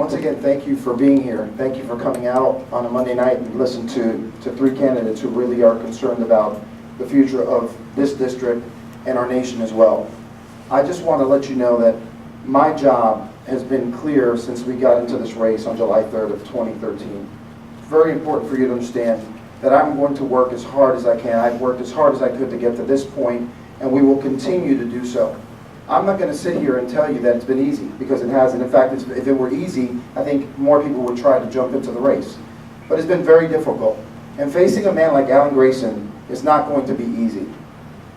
Once again, thank you for being here. Thank you for coming out on a Monday night and listen to three candidates who really are concerned about the future of this district and our nation as well. I just want to let you know that my job has been clear since we got into this race on July 3rd of 2013. It's very important for you to understand that I'm going to work as hard as I can. I've worked as hard as I could to get to this point, and we will continue to do so. I'm not going to sit here and tell you that it's been easy, because it hasn't. In fact, if it were easy, I think more people would try to jump into the race. But it's been very difficult. And facing a man like Alan Grayson is not going to be easy.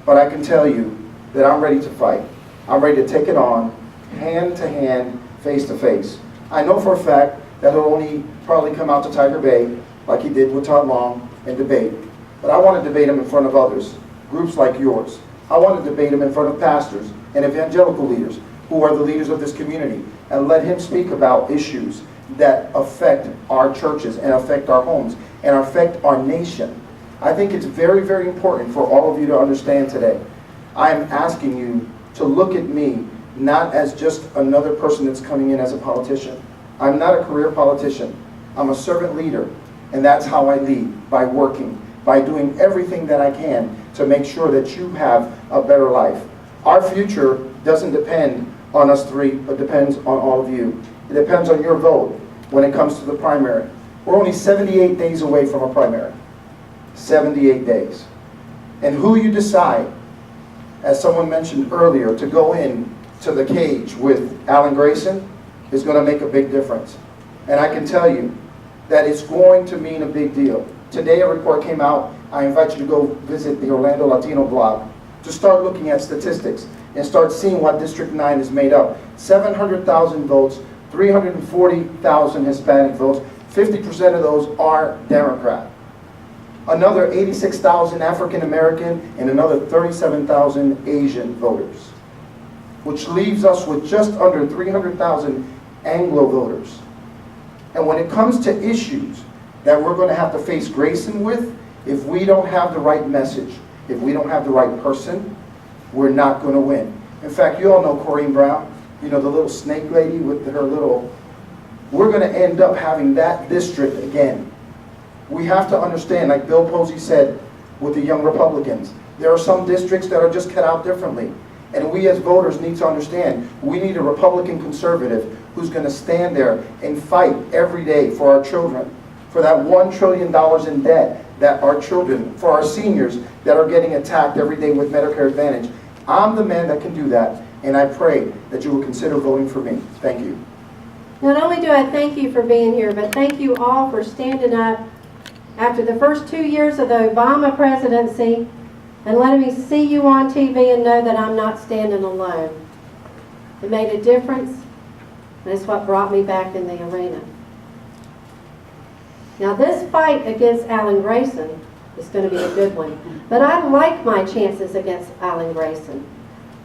But I can tell you that I'm ready to fight. I'm ready to take it on, hand to hand, face to face. I know for a fact that he'll only probably come out to Tiger Bay, like he did with Todd Long, and debate. But I want to debate him in front of others, groups like yours. I want to debate him in front of pastors and evangelical leaders who are the leaders of this community, and let him speak about issues that affect our churches and affect our homes and affect our nation. I think it's very, very important for all of you to understand today. I am asking you to look at me not as just another person that's coming in as a politician. I'm not a career politician. I'm a servant leader, and that's how I lead, by working, by doing everything that I can to make sure that you have a better life. Our future doesn't depend on us three, but depends on all of you. It depends on your vote when it comes to the primary. We're only 78 days away from a primary. 78 days. And who you decide, as someone mentioned earlier, to go in to the cage with Alan Grayson is going to make a big difference. And I can tell you that it's going to mean a big deal. Today a report came out. I invite you to go visit the Orlando Latino blog to start looking at statistics and start seeing what District 9 is made up. 700,000 votes, 340,000 Hispanic votes, 50% of those are Democrat. Another 86,000 African American and another 37,000 Asian voters, which leaves us with just under 300,000 Anglo voters. And when it comes to issues that we're going to have to face Grayson with, if we don't have the right message, if we don't have the right person, we're not going to win. In fact, you all know Corrine Brown, you know, the little snake lady with her little... We're going to end up having that district again. We have to understand, like Bill Posey said with the young Republicans, there are some districts that are just cut out differently. And we as voters need to understand, we need a Republican conservative who's going to stand there and fight every day for our children, for that $1 trillion in debt that our children, for our seniors that are getting attacked every day with Medicare Advantage. I'm the man that can do that, and I pray that you will consider voting for me. Thank you. Not only do I thank you for being here, but thank you all for standing up after the first 2 years of the Obama presidency and letting me see you on TV and know that I'm not standing alone. It made a difference, and it's what brought me back in the arena. Now this fight against Alan Grayson is going to be a good one, but I like my chances against Alan Grayson.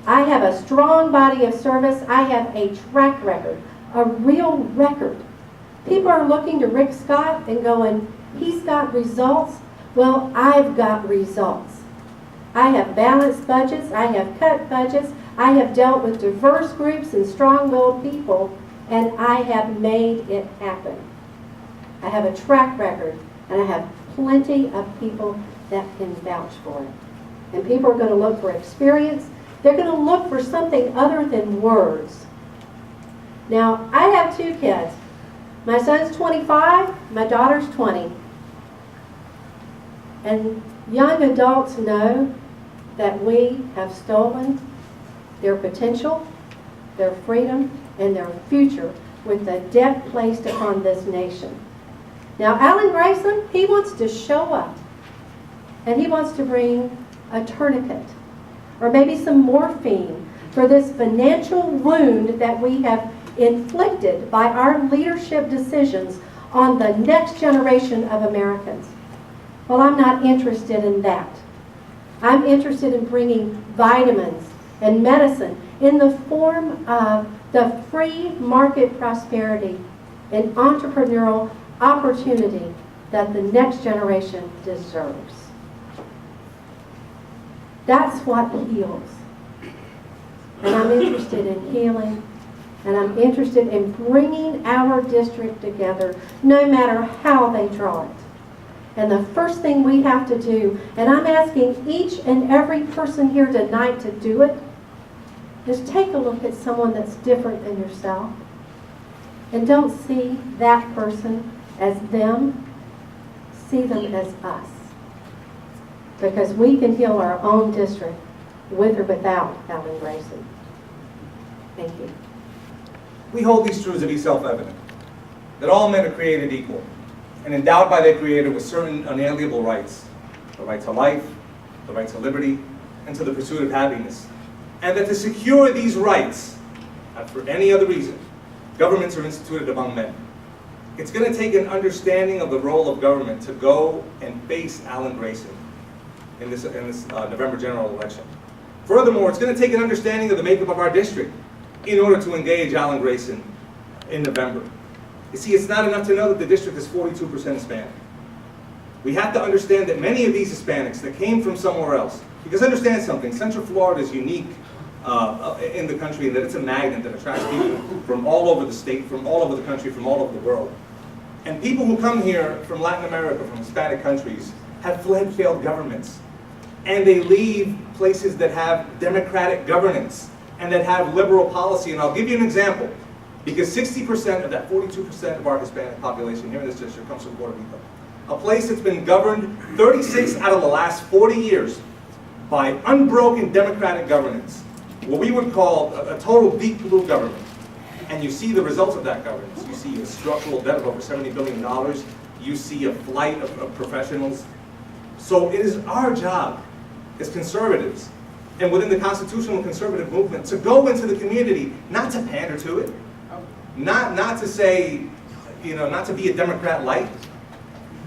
I have a strong body of service. I have a track record, a real record. People are looking to Rick Scott and going, he's got results. Well, I've got results. I have balanced budgets. I have cut budgets. I have dealt with diverse groups and strong-willed people, and I have made it happen. I have a track record, and I have plenty of people that can vouch for it. And people are going to look for experience. They're going to look for something other than words. Now, I have 2 kids. My son's 25, my daughter's 20. And young adults know that we have stolen their potential, their freedom, and their future with the debt placed upon this nation. Now, Alan Grayson, he wants to show up, and he wants to bring a tourniquet, or maybe some morphine for this financial wound that we have inflicted by our leadership decisions on the next generation of Americans. Well, I'm not interested in that. I'm interested in bringing vitamins and medicine in the form of the free market prosperity and entrepreneurial opportunity that the next generation deserves. That's what heals. And I'm interested in healing And I'm interested in bringing our district together, no matter how they draw it. And the first thing we have to do, and I'm asking each and every person here tonight to do it, is take a look at someone that's different than yourself. And don't see that person as them, see them as us. Because we can heal our own district with or without Alan Grayson. Thank you. We hold these truths to be self-evident, that all men are created equal and endowed by their Creator with certain unalienable rights, the right to life, the right to liberty, and to the pursuit of happiness. And that to secure these rights, not for any other reason, governments are instituted among men. It's going to take an understanding of the role of government to go and face Alan Grayson in this November general election. Furthermore, it's going to take an understanding of the makeup of our district in order to engage Alan Grayson in November. You see, it's not enough to know that the district is 42% Hispanic. We have to understand that many of these Hispanics that came from somewhere else, because understand something, Central Florida is unique in the country in that it's a magnet that attracts people from all over the state, from all over the country, from all over the world. And people who come here from Latin America, from Hispanic countries, have fled failed governments. And they leave places that have democratic governance and that have liberal policy. And I'll give you an example, because 60% of that 42% of our Hispanic population here in this district comes from Puerto Rico. A place that's been governed 36 out of the last 40 years by unbroken democratic governance, what we would call a total deep blue government. And you see the results of that governance. You see a structural debt of over $70 billion. You see a flight of professionals. So it is our job as conservatives, and within the constitutional conservative movement, to go into the community, not to pander to it, not to say, not to be a Democrat light,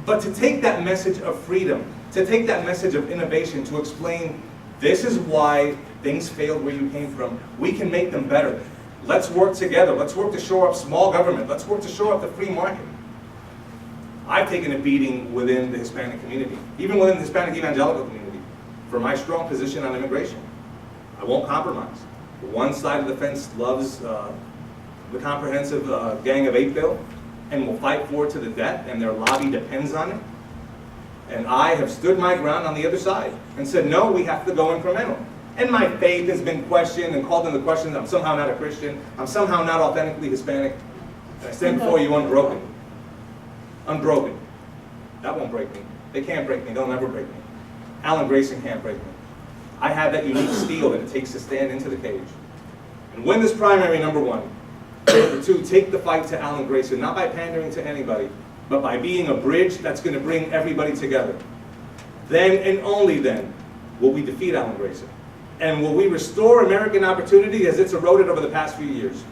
but to take that message of freedom, to take that message of innovation, to explain this is why things failed where you came from. We can make them better. Let's work together. Let's work to shore up small government. Let's work to shore up the free market. I've taken a beating within the Hispanic community, even within the Hispanic evangelical community, for my strong position on immigration. I won't compromise. One side of the fence loves the comprehensive Gang of Eight bill and will fight for it to the death, and their lobby depends on it. And I have stood my ground on the other side and said, no, we have to go incremental. And my faith has been questioned and called into question. I'm somehow not a Christian. I'm somehow not authentically Hispanic. And I stand before you unbroken. Unbroken. That won't break me. They can't break me. They'll never break me. Alan Grayson can't break me. I have that unique steel that it takes to stand into the cage and win this primary, number one. Number two, take the fight to Alan Grayson, not by pandering to anybody, but by being a bridge that's going to bring everybody together. Then and only then will we defeat Alan Grayson. And will we restore American opportunity as it's eroded over the past few years?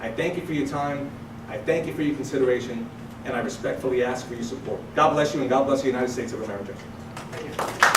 I thank you for your time. I thank you for your consideration. And I respectfully ask for your support. God bless you, and God bless the United States of America. Thank you.